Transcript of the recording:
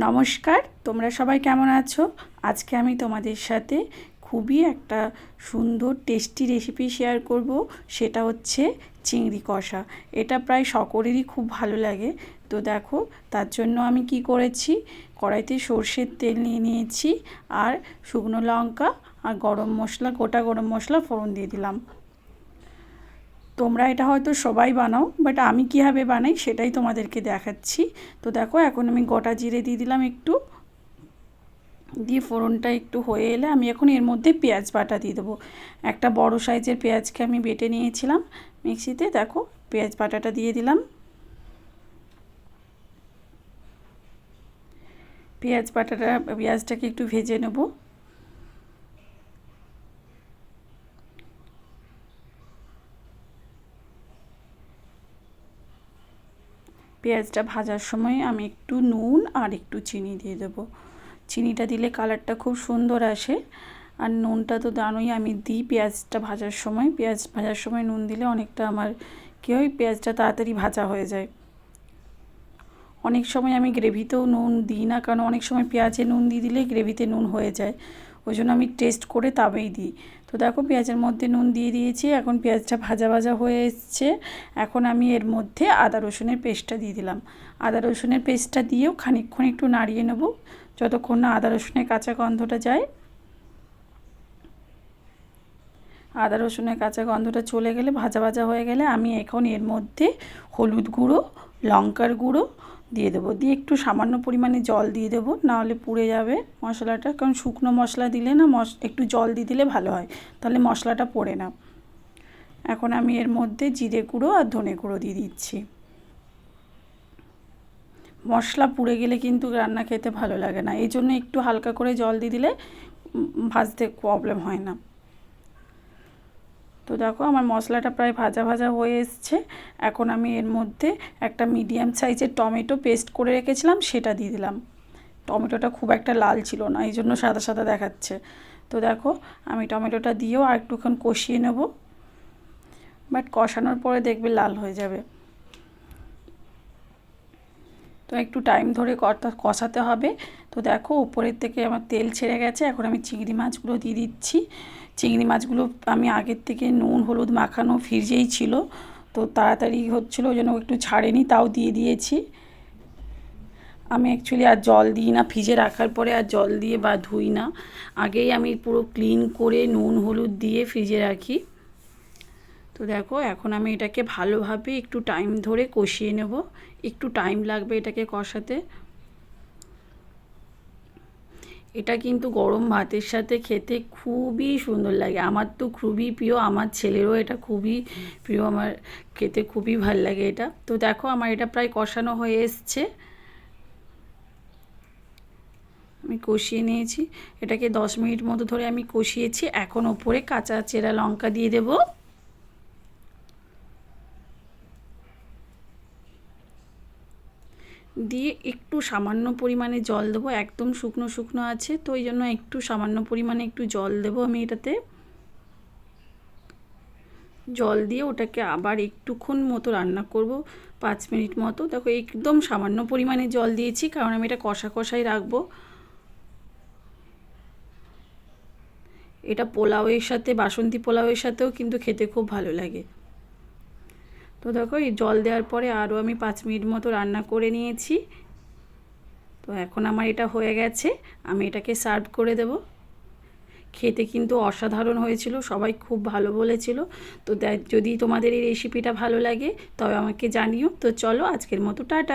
নমস্কার, তোমরা সবাই কেমন আছো? আজকে আমি তোমাদের সাথে খুবই একটা সুন্দর টেস্টি রেসিপি শেয়ার করব। সেটা হচ্ছে চিংড়ি কষা। এটা প্রায় সকলেরই খুব ভালো লাগে। তো দেখো, তার জন্য আমি কি করেছি, কড়াইতে সর্ষের তেল নিয়ে নিয়েছি, আর শুকনো লঙ্কা আর গরম মশলা, গোটা গরম মশলা ফোড়ন দিয়ে দিলাম। তোমরা এটা হয়তো সবাই বানাও, বাট আমি কীভাবে বানাই সেটাই তোমাদেরকে দেখাচ্ছি। তো দেখো, এখন আমি গোটা জিরে দিয়ে দিলাম একটু, দিয়ে ফোড়নটা একটু হয়ে এলে আমি এখন এর মধ্যে পেঁয়াজ বাটা দিয়ে দেবো। একটা বড় সাইজের পেঁয়াজকে আমি বেটে নিয়েছিলাম মিক্সিতে। দেখো, পেঁয়াজ বাটাটা দিয়ে দিলাম। পেঁয়াজটাকে একটু ভেজে নেব। পেঁয়াজটা ভাজার সময় আমি একটু নুন আর একটু চিনি দিয়ে দেবো। চিনিটা দিলে কালারটা খুব সুন্দর আসে, আর নুনটা তো জানোই আমি দিই পেঁয়াজ ভাজার সময় নুন দিলে অনেকটা আমার কী হয়, পেঁয়াজটা তাড়াতাড়ি ভাজা হয়ে যায়। অনেক সময় আমি গ্রেভিতেও নুন দিই না, কারণ অনেক সময় পেঁয়াজে নুন দিয়ে দিলে গ্রেভিতে নুন হয়ে যায়, ওই জন্য আমি টেস্ট করে তবেই দিই। তো দেখো, পেঁয়াজের মধ্যে নুন দিয়ে দিয়েছি, এখন পেঁয়াজটা ভাজা ভাজা হয়ে এসছে। এখন আমি এর মধ্যে আদা রসুনের পেস্টটা দিয়ে দিলাম। আদা রসুনের পেস্টটা দিয়েও খানিকক্ষণ একটু নাড়িয়ে নেব, যতক্ষণ না আদা রসুনের কাঁচা গন্ধটা যায়। আদা রসুনের কাঁচা গন্ধটা চলে গেলে, ভাজা ভাজা হয়ে গেলে, আমি এখন এর মধ্যে হলুদ গুঁড়ো, লঙ্কার গুঁড়ো দিয়ে দেবো, দিয়ে একটু সামান্য পরিমাণে জল দিয়ে দেবো, নাহলে পুড়ে যাবে মশলাটা। কারণ শুকনো মশলা দিলে না, একটু জল দিয়ে দিলে ভালো হয়, তাহলে মশলাটা পড়ে না। এখন আমি এর মধ্যে জিরে গুঁড়ো আর ধনে গুঁড়ো দিয়ে দিচ্ছি। মশলা পুড়ে গেলে কিন্তু রান্না খেতে ভালো লাগে না, এই জন্য একটু হালকা করে জল দিয়ে দিলে ভাজতে প্রবলেম হয় না। তো দেখো, আমার মশলাটা প্রায় ভাজা ভাজা হয়ে এসছে। এখন আমি এর মধ্যে একটা মিডিয়াম সাইজের টমেটো পেস্ট করে রেখেছিলাম, সেটা দিয়ে দিলাম। টমেটোটা খুব একটা লাল ছিল না, এই জন্য সাদা সাদা দেখাচ্ছে। তো দেখো, আমি টমেটোটা দিয়েও আর একটুক্ষণ কষিয়ে নেব, বাট কষানোর পরে দেখবে লাল হয়ে যাবে। তো একটু টাইম ধরে কষাতে হবে। তো দেখো, উপরের থেকে আমার তেল ছেড়ে গেছে। এখন আমি চিংড়ি মাছগুলো দিয়ে দিচ্ছি। চিংড়ি মাছগুলো আমি আগের থেকে নুন হলুদ মাখানো ফ্রিজেই ছিল, তো তাড়াতাড়ি হচ্ছিলো, ওই জন্য একটু ছাড়েনি, তাও দিয়ে দিয়েছি। আমি অ্যাকচুয়ালি আর জল দিই না, ফ্রিজে রাখার পরে আর জল দিয়ে বা ধুই না, আগেই আমি পুরো ক্লিন করে নুন হলুদ দিয়ে ফ্রিজে রাখি। তো দেখো, এখন আমি এটাকে ভালোভাবে একটু টাইম ধরে কষিয়ে নেব। একটু টাইম লাগবে এটাকে কষাতে। এটা কিন্তু গরম ভাতের সাথে খেতে খুবই সুন্দর লাগে। আমার তো খুবই প্রিয়, আমার ছেলেরও এটা খুবই প্রিয়, আমার খেতে খুবই ভাল লাগে এটা। তো দেখো, আমার এটা প্রায় কষানো হয়ে এসছে। আমি কষিয়ে নিয়েছি এটাকে, 10 মিনিট মতো ধরে আমি কষিয়েছি। এখন ওপরে কাঁচা চেরা লঙ্কা দিয়ে দেবো, দিয়ে একটু সামান্য পরিমাণে জল দেবো। একদম শুকনো শুকনো আছে, তো ওই জন্য একটু সামান্য পরিমাণে একটু জল দেবো আমি এটাতে। জল দিয়ে ওটাকে আবার একটুক্ষণ মতো রান্না করব, 5 মিনিট মতো। দেখো, একদম সামান্য পরিমাণে জল দিয়েছি, কারণ আমি এটা কষা কষাই রাখবো। এটা পোলাওয়ের সাথে, বাসন্তী পোলাওয়ের সাথেও কিন্তু খেতে খুব ভালো লাগে। তো দেখো, এই জল দেওয়ার পরে আরও আমি 5 মিনিট মতো রান্না করে নিয়েছি। তো এখন আমার এটা হয়ে গেছে, আমি এটাকে সার্ভ করে দেব। খেতে কিন্তু অসাধারণ হয়েছিল, সবাই খুব ভালো বলেছিল। তো যদি তোমাদের এই রেসিপিটা ভালো লাগে তবে আমাকে জানিও। তো চলো, আজকের মতো টাটা।